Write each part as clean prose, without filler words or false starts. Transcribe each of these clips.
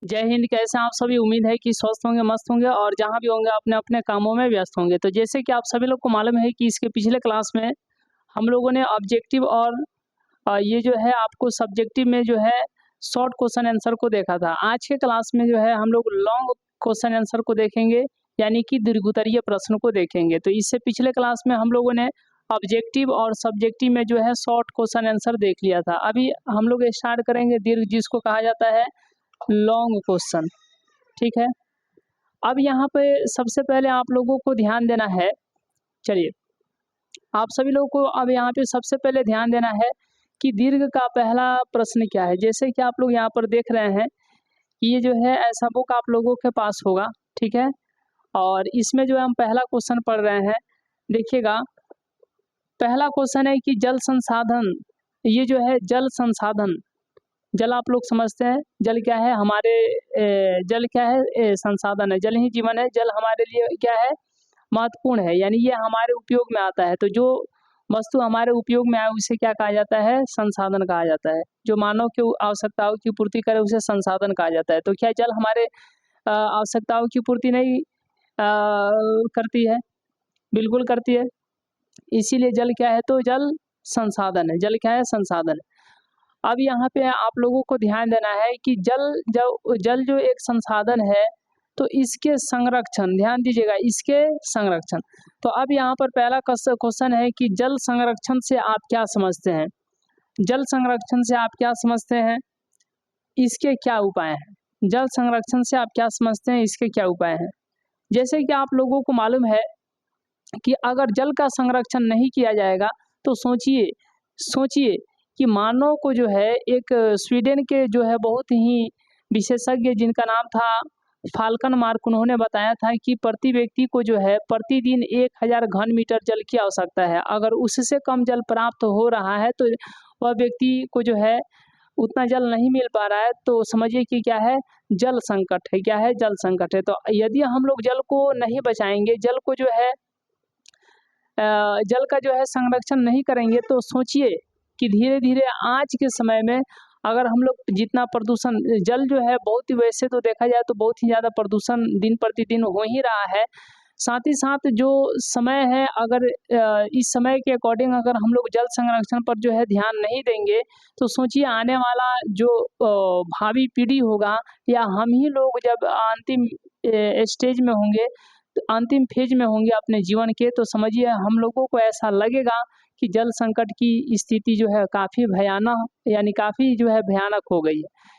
जय हिंद। कैसे हैं आप सभी? उम्मीद है कि स्वस्थ होंगे, मस्त होंगे और जहाँ भी होंगे अपने अपने कामों में व्यस्त होंगे। तो जैसे कि आप सभी लोग को मालूम है कि इसके पिछले क्लास में हम लोगों ने ऑब्जेक्टिव और ये जो है आपको सब्जेक्टिव में जो है शॉर्ट क्वेश्चन आंसर को देखा था। आज के क्लास में जो है हम लोग लॉन्ग क्वेश्चन आंसर को देखेंगे, यानी कि दीर्घोत्तरीय प्रश्न को देखेंगे। तो इससे पिछले क्लास में हम लोगों ने ऑब्जेक्टिव और सब्जेक्टिव में जो है शॉर्ट क्वेश्चन आंसर देख लिया था। अभी हम लोग स्टार्ट करेंगे दीर्घ, जिसको कहा जाता है लॉन्ग क्वेश्चन। ठीक है। अब यहाँ पे सबसे पहले आप लोगों को ध्यान देना है, चलिए आप सभी लोगों को अब यहाँ पे सबसे पहले ध्यान देना है कि दीर्घ का पहला प्रश्न क्या है। जैसे कि आप लोग यहाँ पर देख रहे हैं कि ये जो है ऐसा बुक आप लोगों के पास होगा, ठीक है। और इसमें जो है हम पहला क्वेश्चन पढ़ रहे हैं। देखिएगा, पहला क्वेश्चन है कि जल संसाधन, ये जो है जल संसाधन, जल आप लोग समझते हैं जल क्या है हमारे, जल क्या है, संसाधन है, जल ही जीवन है। जल हमारे लिए क्या है, महत्वपूर्ण है, यानी ये हमारे उपयोग में आता है। तो जो वस्तु हमारे उपयोग में आए उसे क्या कहा जाता है, संसाधन कहा जाता है। जो मानव की आवश्यकताओं की पूर्ति करे उसे संसाधन कहा जाता है। तो क्या जल हमारे आवश्यकताओं की पूर्ति नहीं करती है? बिल्कुल करती है। इसीलिए जल क्या है, तो जल संसाधन है। जल क्या है, संसाधन है। अब यहाँ पे आप लोगों को ध्यान देना है कि जल जो एक संसाधन है, तो इसके संरक्षण, ध्यान दीजिएगा, इसके संरक्षण। तो अब यहाँ पर पहला क्वेश्चन है कि जल संरक्षण से आप क्या समझते हैं? जल संरक्षण से आप क्या समझते हैं, इसके क्या उपाय हैं? जल संरक्षण से आप क्या समझते हैं, इसके क्या उपाय हैं? जैसे कि आप लोगों को मालूम है कि अगर जल का संरक्षण नहीं किया जाएगा तो सोचिए सोचिए कि मानव को जो है एक स्वीडन के जो है बहुत ही विशेषज्ञ जिनका नाम था फाल्कन मार्क, उन्होंने बताया था कि प्रति व्यक्ति को जो है प्रतिदिन 1000 घन मीटर जल की आवश्यकता है। अगर उससे कम जल प्राप्त हो रहा है तो वह व्यक्ति को जो है उतना जल नहीं मिल पा रहा है, तो समझिए कि क्या है, जल संकट है। क्या है, जल संकट है। तो यदि हम लोग जल को नहीं बचाएंगे, जल को जो है जल का जो है संरक्षण नहीं करेंगे, तो सोचिए कि धीरे धीरे आज के समय में अगर हम लोग जितना प्रदूषण, जल जो है बहुत ही, वैसे तो देखा जाए तो बहुत ही ज़्यादा प्रदूषण दिन प्रतिदिन हो ही रहा है। साथ ही साथ जो समय है, अगर इस समय के अकॉर्डिंग अगर हम लोग जल संरक्षण पर जो है ध्यान नहीं देंगे, तो सोचिए आने वाला जो भावी पीढ़ी होगा, या हम ही लोग जब अंतिम स्टेज में होंगे, तो अंतिम फेज में होंगे अपने जीवन के, तो समझिए हम लोगों को ऐसा लगेगा कि जल संकट की स्थिति जो है काफ़ी भयानक, यानी काफ़ी जो है भयानक हो गई है।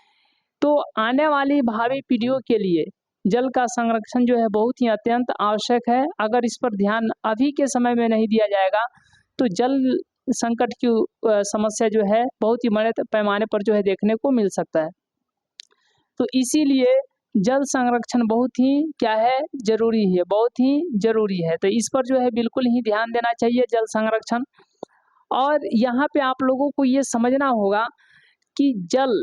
तो आने वाली भावी पीढ़ियों के लिए जल का संरक्षण जो है बहुत ही अत्यंत आवश्यक है। अगर इस पर ध्यान अभी के समय में नहीं दिया जाएगा तो जल संकट की समस्या जो है बहुत ही बड़े पैमाने पर जो है देखने को मिल सकता है। तो इसीलिए जल संरक्षण बहुत ही क्या है, जरूरी है, बहुत ही जरूरी है। तो इस पर जो है बिल्कुल ही ध्यान देना चाहिए, जल संरक्षण। और यहाँ पे आप लोगों को ये समझना होगा कि जल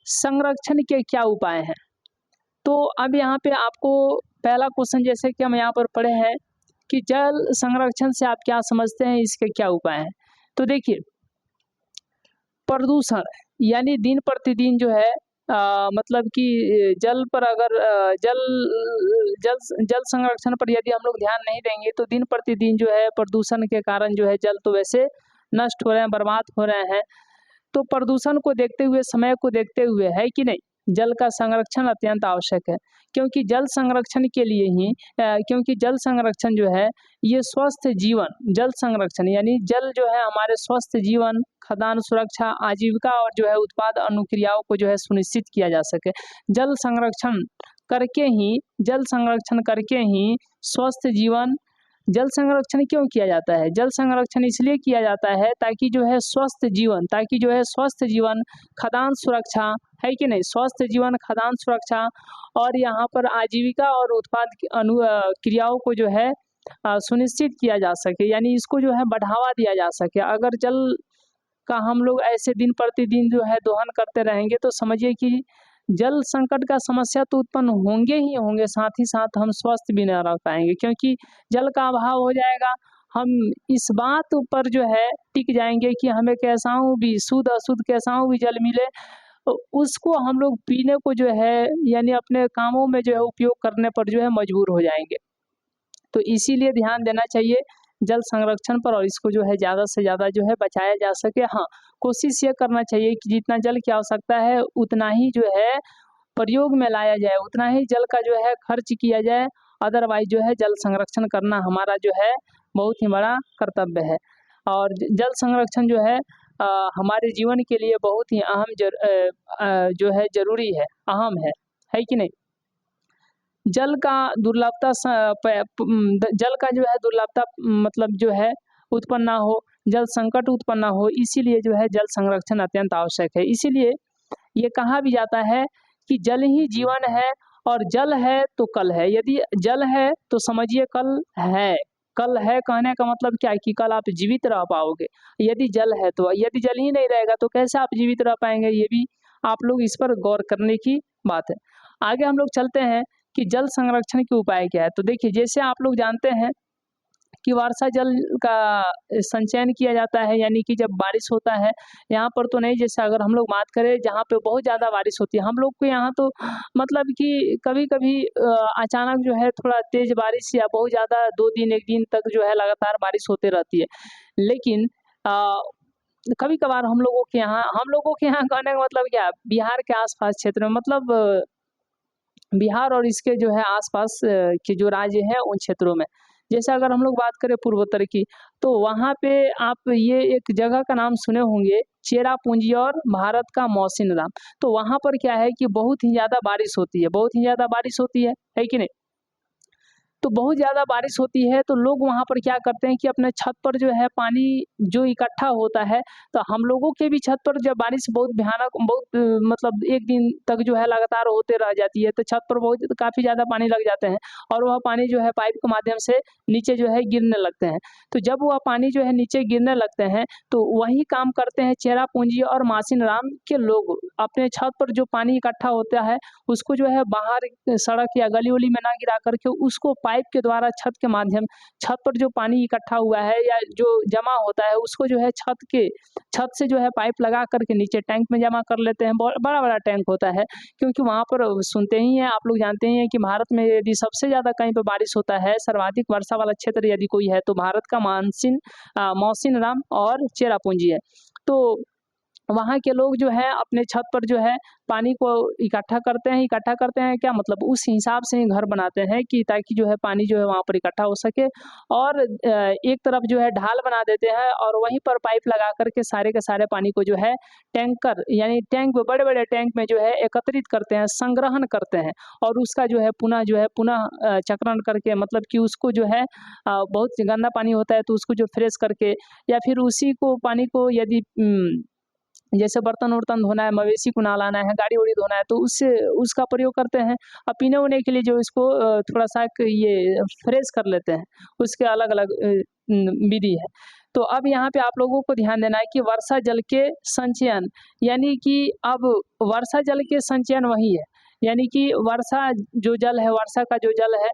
संरक्षण के क्या उपाय हैं। तो अब यहाँ पे आपको पहला क्वेश्चन, जैसे कि हम यहाँ पर पढ़े हैं कि जल संरक्षण से आप क्या समझते हैं, इसके क्या उपाय हैं। तो देखिए, प्रदूषण, यानी दिन प्रतिदिन जो है मतलब कि जल पर अगर जल जल जल संरक्षण पर यदि हम लोग ध्यान नहीं देंगे तो दिन प्रतिदिन जो है प्रदूषण के कारण जो है जल तो वैसे नष्ट हो रहे हैं, बर्बाद हो रहे हैं। तो प्रदूषण को देखते हुए, समय को देखते हुए, है कि नहीं, जल का संरक्षण अत्यंत आवश्यक है। क्योंकि जल संरक्षण के लिए ही क्योंकि जल संरक्षण जो है ये स्वस्थ जीवन, जल संरक्षण यानी जल जो है हमारे स्वस्थ जीवन, खाद्यान्न सुरक्षा, आजीविका और जो है उत्पाद अनुक्रियाओं को जो है सुनिश्चित किया जा सके। जल संरक्षण जल संरक्षण करके ही स्वस्थ जीवन। जल संरक्षण क्यों किया जाता है? जल संरक्षण इसलिए किया जाता है ताकि जो है स्वस्थ जीवन, खाद्यान्न सुरक्षा, है कि नहीं, स्वस्थ जीवन, खाद्यान्न सुरक्षा और यहाँ पर आजीविका और उत्पाद की क्रियाओं को जो है सुनिश्चित किया जा सके, यानी इसको जो है बढ़ावा दिया जा सके। अगर जल का हम लोग ऐसे दिन प्रतिदिन जो है दोहन करते रहेंगे तो समझिए कि जल संकट का समस्या तो उत्पन्न होंगे ही होंगे, साथ ही साथ हम स्वस्थ भी न रह पाएंगे, क्योंकि जल का अभाव हो जाएगा। हम इस बात पर जो है टिक जाएंगे कि हमें कैसा भी शुद्ध अशुद्ध कैसा भी जल मिले, उसको हम लोग पीने को जो है यानी अपने कामों में जो है उपयोग करने पर जो है मजबूर हो जाएँगे। तो इसीलिए ध्यान देना चाहिए जल संरक्षण पर और इसको जो है ज़्यादा से ज़्यादा जो है बचाया जा सके। हाँ, कोशिश ये करना चाहिए कि जितना जल की आवश्यकता है उतना ही जो है प्रयोग में लाया जाए, उतना ही जल का जो है खर्च किया जाए। अदरवाइज़ जो है जल संरक्षण करना हमारा जो है बहुत ही बड़ा कर्तव्य है। और जल संरक्षण जो है हमारे जीवन के लिए बहुत ही जो है ज़रूरी है, है कि नहीं? जल का दुर्लभता जल का जो है दुर्लभता मतलब जो है उत्पन्न ना हो, जल संकट उत्पन्न ना हो, इसीलिए जो है जल संरक्षण अत्यंत आवश्यक है। इसीलिए ये कहा भी जाता है कि जल ही जीवन है और जल है तो कल है। यदि जल है तो समझिए कल है। कल है कहने का मतलब क्या है कि कल आप जीवित रह पाओगे। यदि जल है तो, यदि जल ही नहीं रहेगा तो कैसे आप जीवित रह पाएँगे? ये भी आप लोग इस पर गौर करने की बात है। आगे हम लोग चलते हैं कि जल संरक्षण के उपाय क्या है? तो देखिए जैसे आप लोग जानते हैं कि वर्षा जल का संचयन किया जाता है, यानी कि जब बारिश होता है, यहाँ पर तो नहीं, जैसे अगर हम लोग बात करें जहाँ पे बहुत ज़्यादा बारिश होती है, हम लोग के यहाँ तो मतलब कि कभी-कभी अचानक जो है थोड़ा तेज़ बारिश या बहुत ज़्यादा 2 दिन 1 दिन तक जो है लगातार बारिश होते रहती है। लेकिन अ, कभी-कभार हम लोगों के यहाँ कहने का मतलब क्या है, बिहार के आस-पास क्षेत्र में मतलब बिहार और इसके जो है आस-पास के जो राज्य हैं उन क्षेत्रों में। जैसे अगर हम लोग बात करें पूर्वोत्तर की, तो वहाँ पे आप ये एक जगह का नाम सुने होंगे, चेरापूंजी और भारत का मौसिन राम। तो वहाँ पर क्या है कि बहुत ही ज़्यादा बारिश होती है, बहुत ही ज़्यादा बारिश होती है कि नहीं? तो बहुत ज़्यादा बारिश होती है तो लोग वहाँ पर क्या करते हैं कि अपने छत पर जो है पानी जो इकट्ठा होता है, तो हम लोगों के भी छत पर जब बारिश बहुत भयानक बहुत मतलब 1 दिन तक जो है लगातार होते रह जाती है, तो छत पर बहुत काफ़ी ज़्यादा पानी लग जाते हैं और वह पानी जो है पाइप के माध्यम से नीचे जो है गिरने लगते हैं। तो जब वह पानी जो है नीचे गिरने लगते हैं, तो वही काम करते हैं चेरापूंजी और मासिन राम के लोग। अपने छत पर जो पानी इकट्ठा होता है, उसको जो है बाहर सड़क या गली-वली में ना गिरा कर के उसको पाइप के द्वारा छत पर जो पानी इकट्ठा हुआ है या जो जमा होता है उसको जो है छत से जो है पाइप लगा कर के नीचे टैंक में जमा कर लेते हैं। बड़ा-बड़ा टैंक होता है, क्योंकि वहाँ पर सुनते ही हैं, आप लोग जानते ही हैं कि भारत में यदि सबसे ज़्यादा कहीं पे बारिश होता है, सर्वाधिक वर्षा वाला क्षेत्र यदि कोई है तो भारत का मौसिन राम और चेरापूंजी है। तो वहाँ के लोग जो है अपने छत पर जो है पानी को इकट्ठा करते हैं क्या मतलब उस हिसाब से ही घर बनाते हैं कि ताकि जो है पानी जो है वहाँ पर इकट्ठा हो सके और एक तरफ जो है ढाल बना देते हैं और वहीं पर पाइप लगा कर के सारे के सारे पानी को जो है टैंकर यानी टैंक में बड़े-बड़े टैंक में जो है एकत्रित करते हैं, संग्रहण करते हैं और उसका पुनः चक्रण करके मतलब कि उसको जो है बहुत गंदा पानी होता है तो उसको जो फ्रेश करके या फिर उसी को पानी को यदि जैसे बर्तन-वर्तन धोना है, मवेशी को नहलाना है, गाड़ी-वाड़ी धोना है, तो उससे उसका प्रयोग करते हैं। और पीने-ऊने के लिए जो इसको थोड़ा-सा ये फ्रेश कर लेते हैं, उसके अलग-अलग विधि है। तो अब यहाँ पे आप लोगों को ध्यान देना है कि वर्षा जल के संचयन, यानी कि अब वर्षा जल के संचयन वही है, यानी कि वर्षा का जो जल है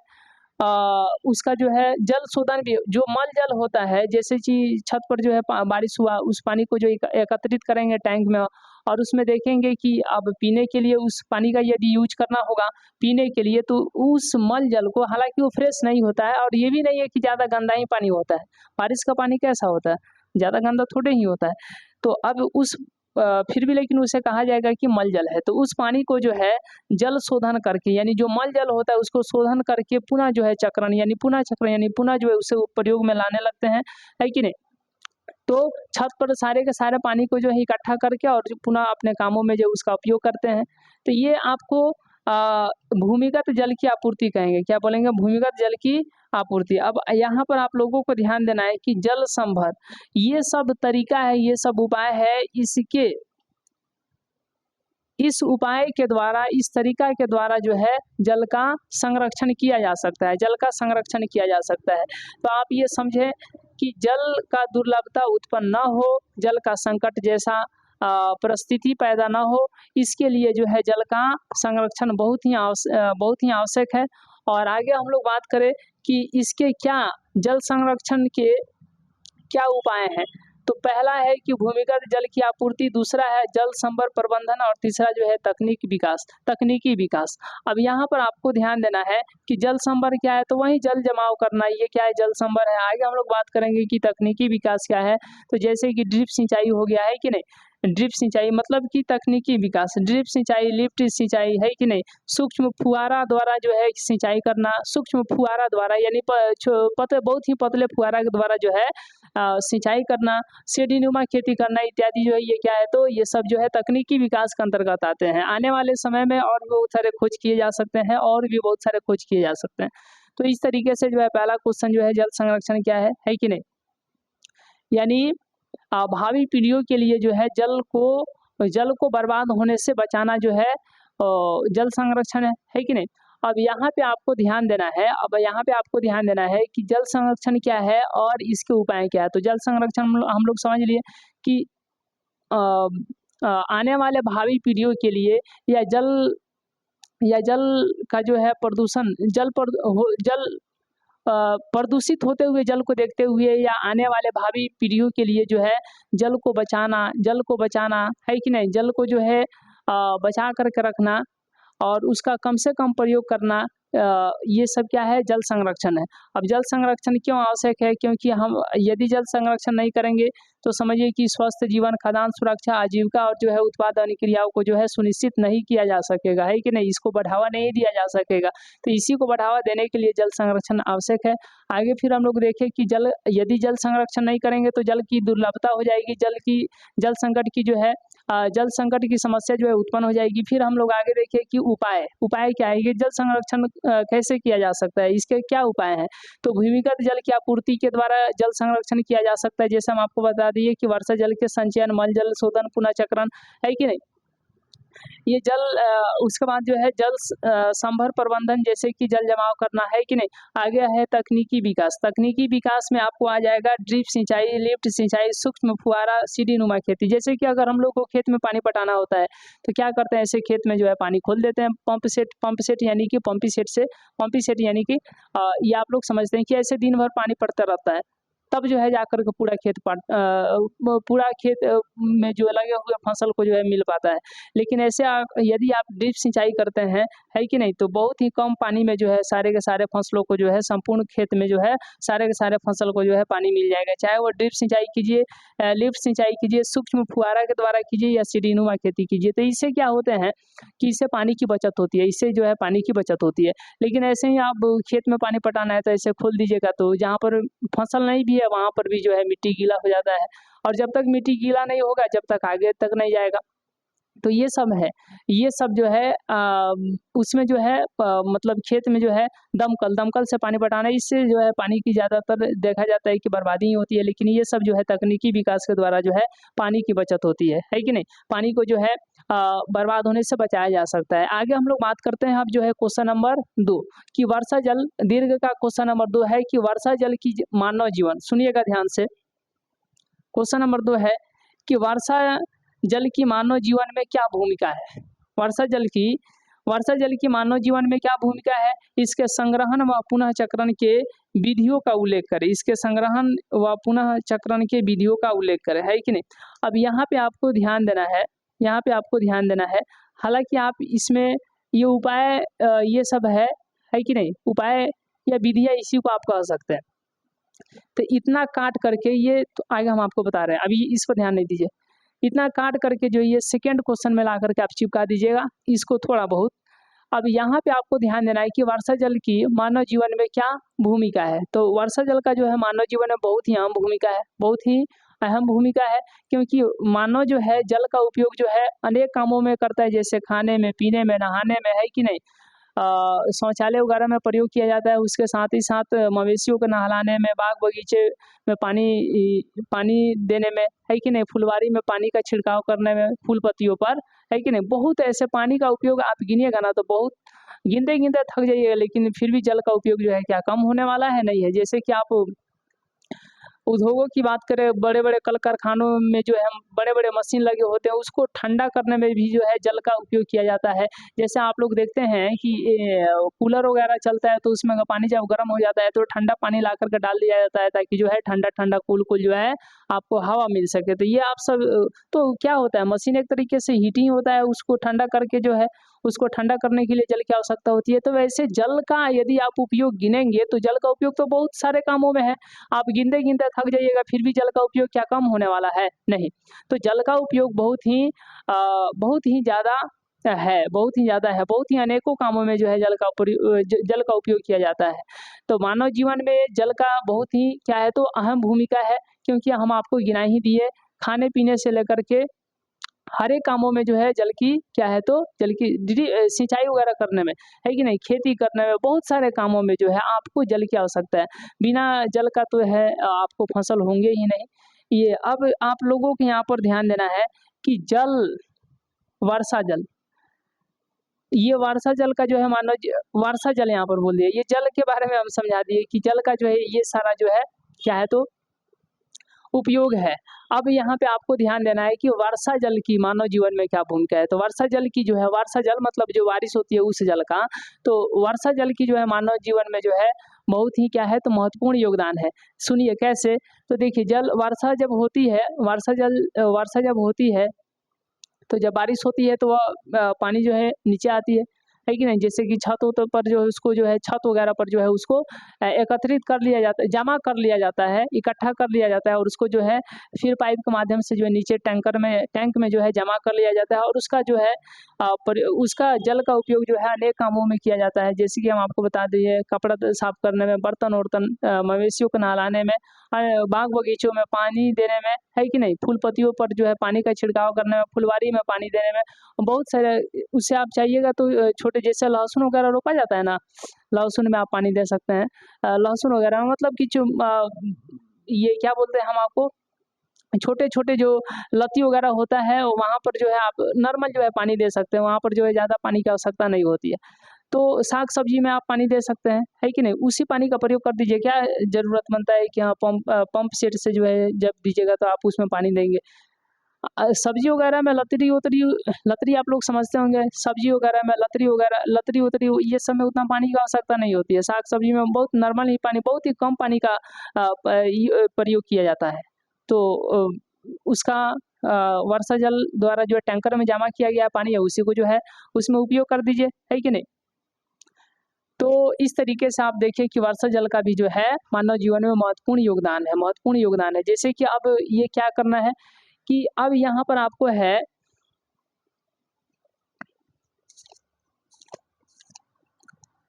उसका जो है जल शोधन भी जो मल जल होता है, जैसे कि छत पर जो है बारिश हुआ, उस पानी को जो एकत्रित करेंगे टैंक में और उसमें देखेंगे कि अब पीने के लिए उस पानी का यदि यूज़ करना होगा पीने के लिए, तो उस मल जल को हालाँकि वो फ्रेश नहीं होता है और ये भी नहीं है कि ज़्यादा गंदा ही पानी होता है। बारिश का पानी कैसा होता है? ज़्यादा गंदा थोड़े ही होता है। तो अब फिर भी लेकिन उसे कहा जाएगा कि मल जल है। तो उस पानी को जो है जल शोधन करके यानी जो मल जल होता है उसको शोधन करके पुनः जो है चक्रण यानी पुनः जो है उसे प्रयोग में लाने लगते हैं, है कि नहीं? तो छत पर सारे के सारे पानी को जो है इकट्ठा करके और जो पुनः अपने कामों में जो उसका उपयोग करते हैं। तो ये आपको भूमिगत जल की आपूर्ति कहेंगे। क्या बोलेंगे? भूमिगत जल की आपूर्ति। अब यहाँ पर आप लोगों को ध्यान देना है कि जल संभर, ये सब तरीका है, ये सब उपाय है, इस तरीका के द्वारा जो है जल का संरक्षण किया जा सकता है, जल का संरक्षण किया जा सकता है। तो आप ये समझें कि जल का दुर्लभता उत्पन्न ना हो, जल का संकट जैसा परिस्थिति पैदा ना हो, इसके लिए जो है जल का संरक्षण बहुत ही आवश्यक है। और आगे हम लोग बात करें कि इसके क्या जल संरक्षण के क्या उपाय हैं? तो पहला है कि भूमिगत जल की आपूर्ति, दूसरा है जल संभर प्रबंधन और तीसरा जो है तकनीकी विकास। अब यहाँ पर आपको ध्यान देना है कि जल संभर क्या है, तो वही जल जमाव करना, ये क्या है, जल संभर है। आगे हम लोग बात करेंगे कि तकनीकी विकास क्या है, तो जैसे कि ड्रिप सिंचाई हो गया है कि नहीं, ड्रिप सिंचाई मतलब कि तकनीकी विकास, ड्रिप सिंचाई, लिफ्ट सिंचाई है कि नहीं, सूक्ष्म फुहारा द्वारा जो है सिंचाई करना, सूक्ष्म फुहारा द्वारा यानी बहुत ही पतले फुहारा के द्वारा जो है सिंचाई करना, सीढ़ीनुमा खेती करना इत्यादि जो है ये क्या है, तो ये सब जो है तकनीकी विकास के अंतर्गत आते हैं। आने वाले समय में और भी बहुत सारे खोज किए जा सकते हैं, तो इस तरीके से जो है पहला क्वेश्चन जो है जल संरक्षण क्या है कि नहीं, यानी भावी पीढ़ियों के लिए जो है जल को बर्बाद होने से बचाना जो है जल संरक्षण है कि नहीं। अब यहाँ पे आपको ध्यान देना है कि जल संरक्षण क्या है और इसके उपाय क्या है। तो जल संरक्षण हम लोग समझ लिए कि आने वाले भावी पीढ़ियों के लिए या जल का जो है प्रदूषण, जल प्रदूषित होते हुए जल को देखते हुए या आने वाले भावी पीढ़ियों के लिए जो है जल को बचाना है कि नहीं, जल को जो है बचा करके रखना और उसका कम से कम प्रयोग करना, ये सब क्या है, जल संरक्षण है। अब जल संरक्षण क्यों आवश्यक है, क्योंकि हम यदि जल संरक्षण नहीं करेंगे तो समझिए कि स्वस्थ जीवन, खाद्यान्न सुरक्षा, आजीविका और जो है उत्पादन क्रियाओं को जो है सुनिश्चित नहीं किया जा सकेगा, है कि नहीं, इसको बढ़ावा नहीं दिया जा सकेगा। तो इसी को बढ़ावा देने के लिए जल संरक्षण आवश्यक है। आगे फिर हम लोग देखें कि यदि जल संरक्षण नहीं करेंगे तो जल की दुर्लभता हो जाएगी, जल संकट की समस्या जो है उत्पन्न हो जाएगी। फिर हम लोग आगे देखें कि उपाय क्या है, ये जल संरक्षण कैसे किया जा सकता है, इसके क्या उपाय हैं। तो भूमिगत जल की आपूर्ति के द्वारा जल संरक्षण किया जा सकता है, जैसे हम आपको बता दिए कि वर्षा जल के संचयन, मल जल शोधन, पुनः चक्रण, है कि नहीं। ये उसके बाद जो है जल संभर प्रबंधन, जैसे कि जल जमाव करना, है कि नहीं। आगे है तकनीकी विकास में आपको आ जाएगा ड्रिप सिंचाई, लिफ्ट सिंचाई, सूक्ष्म फुहारा, सीढ़ीनुमा खेती। जैसे कि अगर हम लोग को खेत में पानी पटाना होता है तो क्या करते हैं, ऐसे खेत में जो है पानी खोल देते हैं, पंप सेट यानी कि पंपी सेट यानी कि ये आप लोग समझते हैं कि ऐसे दिन भर पानी पड़ता रहता है, तब जो है जाकर के पूरा खेत में जो लगे हुए फसल को जो है मिल पाता है। लेकिन ऐसे यदि आप ड्रिप सिंचाई करते हैं, है कि नहीं, तो बहुत ही कम पानी में जो है सारे के सारे फसलों को जो है संपूर्ण खेत में जो है सारे के सारे फसल को जो है पानी मिल जाएगा, चाहे वो ड्रिप सिंचाई कीजिए, लिफ्ट सिंचाई कीजिए, सूक्ष्म फुहारा के द्वारा कीजिए या सीढ़ीनुमा खेती कीजिए। तो इससे क्या होते हैं कि इससे पानी की बचत होती है, लेकिन ऐसे ही आप खेत में पानी पटाना है तो ऐसे खोल दीजिएगा तो जहाँ पर फसल नहीं भी है वहाँ पर भी जो है मिट्टी गीला हो जाता है, और जब तक मिट्टी गीला नहीं होगा जब तक आगे तक नहीं जाएगा। तो ये सब जो है उसमें जो है मतलब खेत में जो है दमकल से पानी पटाना, इससे जो है पानी की ज़्यादातर देखा जाता है कि बर्बादी ही होती है। लेकिन ये सब जो है तकनीकी विकास के द्वारा जो है पानी की बचत होती है कि नहीं, पानी को जो है बर्बाद होने से बचाया जा सकता है। आगे हम लोग बात करते हैं अब जो है क्वेश्चन नंबर 2 कि वर्षा जल, दीर्घ का क्वेश्चन नंबर 2 है कि वर्षा जल की मानव जीवन, सुनिएगा ध्यान से। क्वेश्चन नंबर 2 है कि वर्षा जल की मानव जीवन में क्या भूमिका है। वर्षा जल की मानव जीवन में क्या भूमिका है, इसके संग्रहण व पुनः चक्रण के विधियों का उल्लेख करें, है कि नहीं। अब यहाँ पे आपको ध्यान देना है, हालांकि आप इसमें ये उपाय ये सब है कि नहीं, उपाय या विधियाँ इसी को आप कह सकते हैं। तो इतना काट करके ये तो आगे हम आपको बता रहे हैं, अभी इस पर ध्यान नहीं दीजिए। इतना काट करके जो ये सेकेंड क्वेश्चन में ला करके आप चिपका दीजिएगा इसको थोड़ा बहुत। अब यहाँ पे आपको ध्यान देना है कि वर्षा जल की मानव जीवन में क्या भूमिका है। तो वर्षा जल का जो है मानव जीवन में बहुत ही अहम भूमिका है, क्योंकि मानव जो है जल का उपयोग जो है अनेक कामों में करता है, जैसे खाने में, पीने में, नहाने में, है कि नहीं, शौचालय वगैरह में प्रयोग किया जाता है। उसके साथ ही साथ मवेशियों को नहलाने में, बाग बगीचे में पानी देने में, है कि नहीं, फुलवारी में पानी का छिड़काव करने में, फूल पत्तियों पर, है कि नहीं। बहुत ऐसे पानी का उपयोग आप गिनिएगा ना तो बहुत गिनते थक जाइएगा, लेकिन फिर भी जल का उपयोग जो है क्या कम होने वाला है, नहीं है। जैसे कि आप उद्योगों की बात करें, बड़े-बड़े कल कारखानों में जो है बड़े-बड़े मशीन लगे होते हैं, उसको ठंडा करने में भी जो है जल का उपयोग किया जाता है। जैसे आप लोग देखते हैं कि कूलर वगैरह चलता है तो उसमें अगर पानी जब गर्म हो जाता है तो ठंडा पानी ला कर के डाल दिया जाता है, ताकि जो है ठंडा-ठंडा कूल-कूल जो है आपको हवा मिल सके। तो ये आप सब तो क्या होता है, मशीन एक तरीके से हीटिंग होता है, उसको ठंडा करके जो है उसको ठंडा करने के लिए जल की आवश्यकता होती है। तो वैसे जल का यदि आप उपयोग गिनेंगे तो जल का उपयोग तो बहुत सारे कामों में है। आप गिनते-गिनते थक जाइएगा, फिर भी जल का उपयोग क्या कम होने वाला है? नहीं। तो जल का उपयोग बहुत ही ज़्यादा है, बहुत ही ज़्यादा है, बहुत ही अनेकों कामों में जो है जल का उपयोग किया जाता है। तो मानव जीवन में जल का बहुत ही क्या है, तो अहम भूमिका है, क्योंकि हम आपको गिना ही दिए, खाने-पीने से लेकर के हर एक कामों में जो है जल की क्या है, तो जल की सिंचाई वगैरह करने में, है कि नहीं? खेती करने में, बहुत सारे कामों में जो है आपको जल की आवश्यकता है। बिना जल का तो है आपको फसल होंगे ही नहीं। ये अब आप लोगों को यहाँ पर ध्यान देना है कि वर्षा जल, ये वर्षा जल का जो है वर्षा जल यहाँ पर बोल दिया। ये जल के बारे में हम समझा दिए कि जल का जो है ये सारा जो है क्या है, तो उपयोग है। अब यहाँ पे आपको ध्यान देना है कि वर्षा जल की मानव जीवन में क्या भूमिका है। तो वर्षा जल की जो है, वर्षा जल मतलब जो बारिश होती है उस जल का, तो वर्षा जल की जो है मानव जीवन में जो है बहुत ही क्या है, तो महत्वपूर्ण योगदान है। सुनिए कैसे, तो देखिए वर्षा जब होती है, वर्षा जब होती है तो जब बारिश होती है तो वह पानी जो है नीचे आती है कि नहीं? जैसे कि छतों पर जो है उसको जो है छत वगैरह पर जो है उसको एकत्रित कर लिया जाता है, जमा कर लिया जाता है, इकट्ठा कर लिया जाता है, और उसको जो है फिर पाइप के माध्यम से जो है नीचे टैंक में जो है जमा कर लिया जाता है, और उसका जो है उसका जल का उपयोग जो है अनेक कामों में किया जाता है। जैसे कि हम आपको बता दिए, कपड़ा साफ करने में, बर्तन-वर्तन, मवेशियों को नहलाने में, बाग बगीचों में पानी देने में, है कि नहीं? फूल पत्तियों पर जो है पानी का छिड़काव करने में, फुलवारी में पानी देने में, बहुत सारे। उससे आप चाहिएगा तो छोटे जैसे लहसुन वगैरह रोपा जाता है ना, लहसुन में आप पानी दे सकते हैं। लहसुन वगैरह में मतलब कि ये क्या बोलते हैं हम आपको, छोटे-छोटे जो लत्ती वगैरह होता है वहाँ पर जो है आप नॉर्मल जो है पानी दे सकते हैं, वहाँ पर जो है ज़्यादा पानी की आवश्यकता नहीं होती है। तो साग-सब्जी में आप पानी दे सकते हैं, है कि नहीं? उसी पानी का प्रयोग कर दीजिए। क्या ज़रूरत बनता है कि हाँ पंप सेट से जो है जब दीजिएगा तो आप उसमें पानी देंगे। सब्जी वगैरह में लतरी-वतरी, लतरी आप लोग समझते होंगे, सब्जी वगैरह में लतरी-वतरी ये सब में उतना पानी की आवश्यकता नहीं होती है। साग-सब्जी में बहुत नॉर्मल ही पानी, बहुत ही कम पानी का प्रयोग किया जाता है। तो उसका वर्षा जल द्वारा जो है टैंकर में जमा किया गया पानी है, उसी को जो है उसमें उपयोग कर दीजिए, है कि नहीं? तो इस तरीके से आप देखिए कि वर्षा जल का भी जो है मानव जीवन में महत्वपूर्ण योगदान है। जैसे कि अब ये क्या करना है कि अब यहाँ पर आपको है,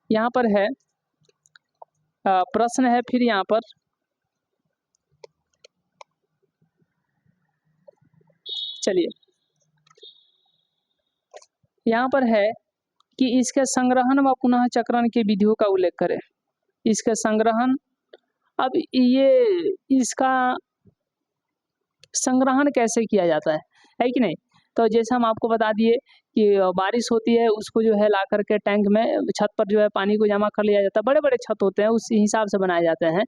यहाँ पर है प्रश्न है फिर यहाँ पर, चलिए यहाँ पर है कि इसके संग्रहण व पुनः चक्रण की विधियों का उल्लेख करें। इसके संग्रहण, अब ये इसका संग्रहण कैसे किया जाता है कि नहीं? तो जैसे हम आपको बता दिए कि बारिश होती है, उसको जो है ला कर के टैंक में, छत पर जो है पानी को जमा कर लिया जाता है। बड़े-बड़े छत होते हैं, उस हिसाब से बनाए जाते हैं।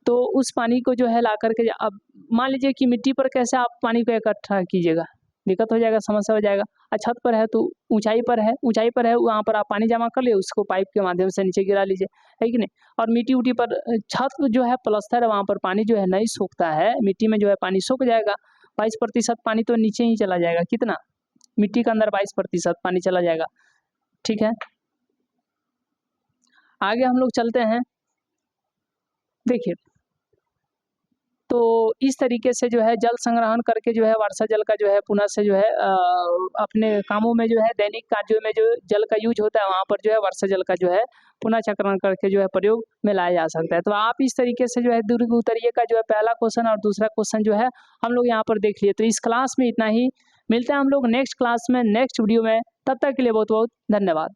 तो उस पानी को जो है ला कर के, अब मान लीजिए कि मिट्टी पर कैसे आप पानी को इकट्ठा कीजिएगा, दिक्कत हो जाएगा, समस्या हो जाएगा। छत पर है तो ऊँचाई पर है, वहाँ पर आप पानी जमा कर लिए, उसको पाइप के माध्यम से नीचे गिरा लीजिए, है कि नहीं? और मिट्टी-उट्टी पर, छत जो है प्लास्टर है, वहाँ पर पानी जो है नहीं सूखता है, मिट्टी में जो है पानी सूख जाएगा। 22% पानी तो नीचे ही चला जाएगा। कितना? मिट्टी के अंदर 22% पानी चला जाएगा। ठीक है? आगे हम लोग चलते हैं। देखिए, तो इस तरीके से जो है जल संग्रहण करके जो है वर्षा जल का जो है पुनः से जो है अपने कामों में जो है, दैनिक कार्यों में जो जल का यूज होता है, वहाँ पर जो है वर्षा जल का जो है पुनः चक्रण करके जो है प्रयोग में लाया जा सकता है। तो आप इस तरीके से जो है दीर्घ उत्तरीय का जो है पहला क्वेश्चन और दूसरा क्वेश्चन जो है हम लोग यहाँ पर देख लिए। तो इस क्लास में इतना ही, मिलते हैं हम लोग नेक्स्ट क्लास में, नेक्स्ट वीडियो में। तब तक के लिए बहुत बहुत धन्यवाद।